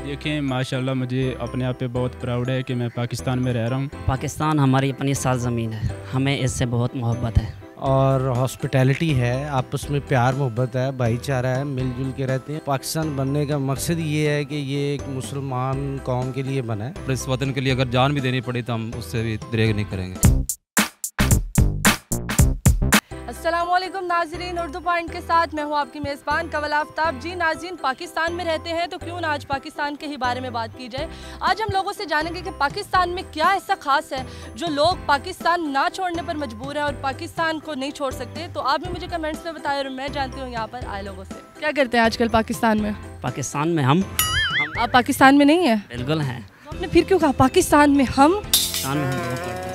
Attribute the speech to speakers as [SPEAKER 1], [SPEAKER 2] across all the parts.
[SPEAKER 1] देखिए माशाल्लाह मुझे अपने आप पे बहुत प्राउड है कि मैं पाकिस्तान में रह रहा हूँ।
[SPEAKER 2] पाकिस्तान हमारी अपनी सरज़मीन है, हमें इससे बहुत मोहब्बत है।
[SPEAKER 3] और हॉस्पिटैलिटी है, आपस में प्यार मोहब्बत है, भाईचारा है, मिलजुल के रहते हैं। पाकिस्तान बनने का मकसद ये है कि ये एक मुसलमान कौम के लिए बना है।
[SPEAKER 4] इस वतन के लिए अगर जान भी देनी पड़ी तो हम उससे भी दरेग नहीं करेंगे।
[SPEAKER 5] अस्सलामुअलैकुम नाज़रीन, उर्दू पॉइंट के साथ मैं हूँ आपकी मेज़बान कवल आफ्ताब। जी नाज़रीन, पाकिस्तान में रहते हैं तो क्यों ना आज पाकिस्तान के ही बारे में बात की जाए। आज हम लोगों से जानेंगे कि पाकिस्तान में क्या ऐसा ख़ास है जो लोग पाकिस्तान ना छोड़ने पर मजबूर हैं और पाकिस्तान को नहीं छोड़ सकते। तो आप भी मुझे कमेंट्स में बताएं और मैं जानती हूँ यहाँ पर आए लोगों से क्या करते हैं आजकल पाकिस्तान में।
[SPEAKER 2] पाकिस्तान में हम
[SPEAKER 5] आप पाकिस्तान में नहीं हैं?
[SPEAKER 2] बिल्कुल हैं।
[SPEAKER 5] तो आपने फिर क्यों कहा पाकिस्तान में हम?
[SPEAKER 2] पाकिस्तान में हम जॉब करते हैं।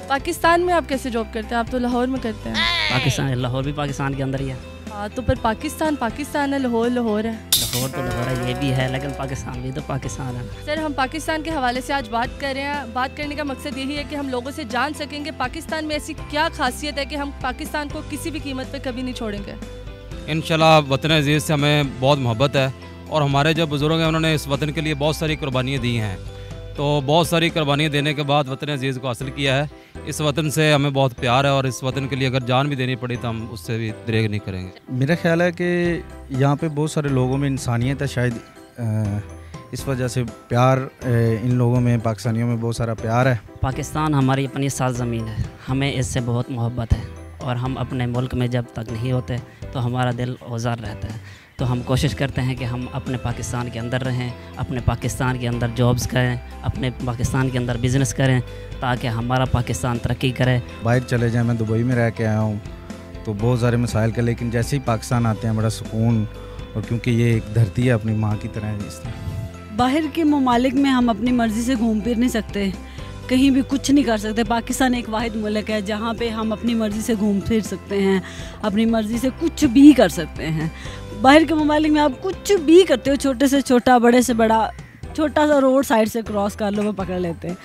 [SPEAKER 5] पाकिस्तान में आप कैसे जॉब करते हैं? आप तो लाहौर में करते हैं।
[SPEAKER 2] पाकिस्तान, लाहौर भी पाकिस्तान के अंदर ही है।
[SPEAKER 5] हाँ तो पर पाकिस्तान पाकिस्तान है, लाहौर लाहौर है।
[SPEAKER 2] लाहौर तो लाहौर है, ये भी है, लेकिन पाकिस्तान भी तो पाकिस्तान है।
[SPEAKER 5] सर, हम पाकिस्तान के हवाले से आज बात कर रहे हैं। बात करने का मकसद यही है कि हम लोगों से जान सकेंगे पाकिस्तान में ऐसी क्या खासियत है कि हम पाकिस्तान को किसी भी कीमत पे कभी नहीं छोड़ेंगे।
[SPEAKER 4] इंशाल्लाह वतन अज़ीज़ से हमें बहुत मोहब्बत है और हमारे जो बुज़ुर्ग हैं उन्होंने इस वतन के लिए बहुत सारी कुर्बानियाँ दी हैं। तो बहुत सारी कुर्बानियाँ देने के बाद वतन अज़ीज़ को हासिल किया है। इस वतन से हमें बहुत प्यार है और इस वतन के लिए अगर जान भी देनी पड़ी तो हम उससे भी दरेग नहीं करेंगे।
[SPEAKER 6] मेरा ख्याल है कि यहाँ पे बहुत सारे लोगों में इंसानियत है, शायद इस वजह से प्यार इन लोगों में, पाकिस्तानियों में बहुत सारा प्यार है।
[SPEAKER 2] पाकिस्तान हमारी अपनी सरज़मीन है, हमें इससे बहुत मोहब्बत है और हम अपने मुल्क में जब तक नहीं होते तो हमारा दिल औजार रहता है। तो हम कोशिश करते हैं कि हम अपने पाकिस्तान के अंदर रहें, अपने पाकिस्तान के अंदर जॉब्स करें, अपने पाकिस्तान के अंदर बिज़नेस करें ताकि हमारा पाकिस्तान तरक्की करे।
[SPEAKER 6] बाहर चले जाएँ, मैं दुबई में रह के आया हूँ तो बहुत सारे मसाइल का, लेकिन जैसे ही पाकिस्तान आते हैं बड़ा सुकून, और क्योंकि ये एक धरती है अपनी माँ की तरह है। इस तरह
[SPEAKER 7] बाहर के ममालिक में हम अपनी मर्ज़ी से घूम फिर नहीं सकते, कहीं भी कुछ नहीं कर सकते। पाकिस्तान एक वाहिद मुल्क है जहाँ पे हम अपनी मर्ज़ी से घूम फिर सकते हैं, अपनी मर्ज़ी से कुछ भी कर सकते हैं। बाहर के ममालिक में आप कुछ भी करते हो, छोटे से छोटा, बड़े से बड़ा, छोटा सा रोड साइड से क्रॉस कर लो, वो पकड़ लेते हैं।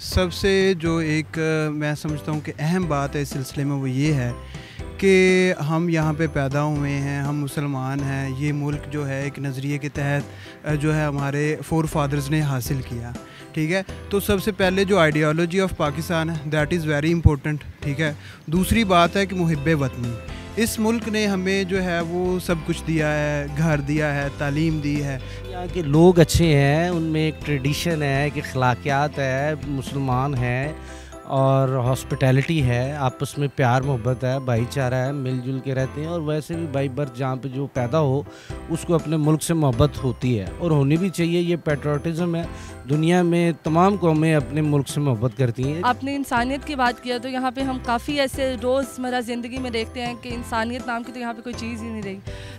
[SPEAKER 8] सबसे जो एक मैं समझता हूँ कि अहम बात है इस सिलसिले में वो ये है कि हम यहाँ पे पैदा हुए हैं, हम मुसलमान हैं। ये मुल्क जो है एक नज़रिए के तहत जो है हमारे फोर फादर्स ने हासिल किया, ठीक है। तो सबसे पहले जो आइडियोलॉजी ऑफ पाकिस्तान है दैट इज़ वेरी इंपॉर्टेंट, ठीक है। दूसरी बात है कि मुहिब्बे वतनी, इस मुल्क ने हमें जो है वो सब कुछ दिया है, घर दिया है, तालीम दी है।
[SPEAKER 3] यहाँ के लोग अच्छे हैं, उनमें एक ट्रेडिशन है कि अखलाकियात है, मुसलमान हैं, और हॉस्पिटैलिटी है, आपस में प्यार मोहब्बत है, भाईचारा है, मिलजुल के रहते हैं। और वैसे भी बाई बर्थ जहाँ पे जो पैदा हो उसको अपने मुल्क से मोहब्बत होती है और होनी भी चाहिए। ये पैट्रियोटिज़म है। दुनिया में तमाम कौमें अपने मुल्क से मोहब्बत करती हैं।
[SPEAKER 5] आपने इंसानियत की बात किया तो यहाँ पे हम काफ़ी ऐसे रोज़मर्रा ज़िंदगी में देखते हैं कि इंसानियत नाम की तो यहाँ पे कोई चीज़ ही नहीं रही।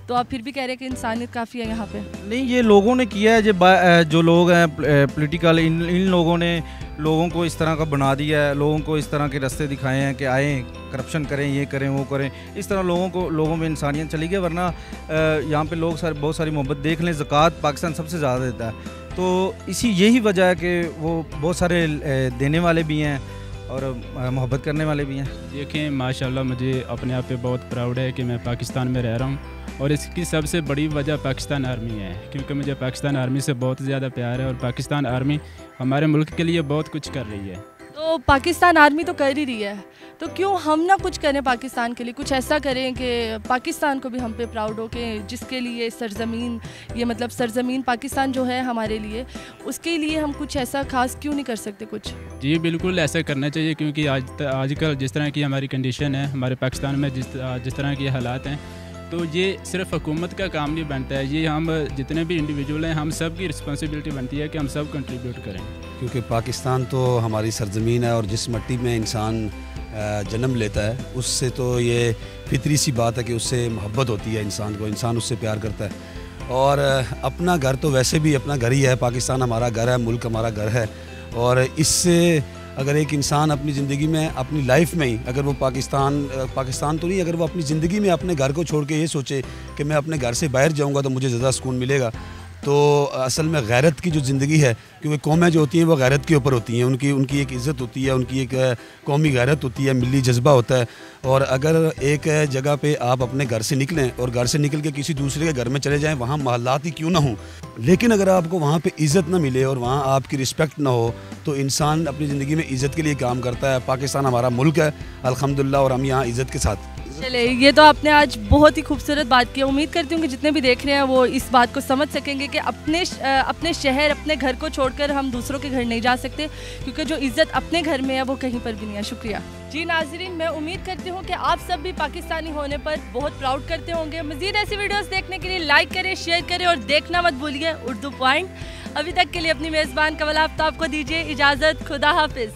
[SPEAKER 5] तो आप फिर भी कह रहे हैं कि इंसानियत काफ़ी है यहाँ पे?
[SPEAKER 6] नहीं, ये लोगों ने किया है, जो लोग हैं पॉलिटिकल, इन लोगों ने लोगों को इस तरह का बना दिया है, लोगों को इस तरह के रास्ते दिखाए हैं कि आए करप्शन करें, ये करें, वो करें। इस तरह लोगों में इंसानियत चली गई। वरना यहाँ पे लोग बहुत सारी मोहब्बत, देख लें ज़कात पाकिस्तान सबसे ज़्यादा देता है। तो यही वजह है कि वो बहुत सारे देने वाले भी हैं और मोहब्बत करने वाले भी हैं।
[SPEAKER 1] देखिए माशाल्लाह मुझे अपने आप पे बहुत प्राउड है कि मैं पाकिस्तान में रह रहा हूँ और इसकी सबसे बड़ी वजह पाकिस्तान आर्मी है, क्योंकि मुझे पाकिस्तान आर्मी से बहुत ज़्यादा प्यार है और पाकिस्तान आर्मी हमारे मुल्क के लिए बहुत कुछ कर रही है।
[SPEAKER 5] तो पाकिस्तान आर्मी तो कर ही रही है, तो क्यों हम ना कुछ करें पाकिस्तान के लिए, कुछ ऐसा करें कि पाकिस्तान को भी हम पे प्राउड हो कि जिसके लिए सरज़मीन, ये मतलब सरज़मीन पाकिस्तान जो है हमारे लिए, उसके लिए हम कुछ ऐसा खास क्यों नहीं कर सकते कुछ?
[SPEAKER 1] जी बिल्कुल ऐसा करना चाहिए, क्योंकि आजकल जिस तरह की हमारी कंडीशन है हमारे पाकिस्तान में, जिस तरह के हालात हैं, तो ये सिर्फ हुकूमत का काम नहीं बनता है, ये हम जितने भी इंडिविजुअल हैं हम सब की रिस्पॉन्सिबिलिटी बनती है कि हम सब कंट्रीब्यूट करें। क्योंकि
[SPEAKER 9] पाकिस्तान तो हमारी सरज़मीन है और जिस मिट्टी में इंसान जन्म लेता है उससे तो ये फितरी सी बात है कि उससे मोहब्बत होती है इंसान को, इंसान उससे प्यार करता है। और अपना घर तो वैसे भी अपना घर ही है, पाकिस्तान हमारा घर है, मुल्क हमारा घर है। और इससे अगर एक इंसान अपनी ज़िंदगी में, अपनी लाइफ में ही, अगर वो पाकिस्तान तो नहीं, अगर वो अपनी ज़िंदगी में अपने घर को छोड़ के ये सोचे कि मैं अपने घर से बाहर जाऊंगा तो मुझे ज़्यादा सुकून मिलेगा, तो असल में गैरत की जो ज़िंदगी है, क्योंकि कौमें जो होती हैं वो गैरत के ऊपर होती हैं, उनकी एक इज़्ज़त होती है, उनकी एक कौमी गैरत होती है, मिली जज्बा होता है। और अगर एक जगह पे आप अपने घर से निकलें और घर से निकल के किसी दूसरे के घर में चले जाएं, वहाँ महल्लात ही क्यों ना हों, लेकिन अगर आपको वहाँ पे इज़्ज़त ना मिले और वहाँ आपकी रिस्पेक्ट ना हो, तो इंसान अपनी ज़िंदगी में इज़्ज़त के लिए काम करता है। पाकिस्तान हमारा मुल्क है अल्हम्दुलिल्लाह, और हम यहाँ इज़्ज़त के साथ।
[SPEAKER 5] चले, ये तो आपने आज बहुत ही खूबसूरत बात की। उम्मीद करती हूँ कि जितने भी देख रहे हैं वो इस बात को समझ सकेंगे कि अपने शहर, अपने घर को छोड़कर हम दूसरों के घर नहीं जा सकते, क्योंकि जो इज़्ज़त अपने घर में है वो कहीं पर भी नहीं है। शुक्रिया जी। नाज़रीन, मैं उम्मीद करती हूँ कि आप सब भी पाकिस्तानी होने पर बहुत प्राउड करते होंगे। मज़ीद ऐसी वीडियोस देखने के लिए लाइक करें, शेयर करें और देखना मत भूलिए उर्दू पॉइंट। अभी तक के लिए अपनी मेज़बान कवल आफ्ताब को दीजिए इजाज़त। खुदा हाफिज़।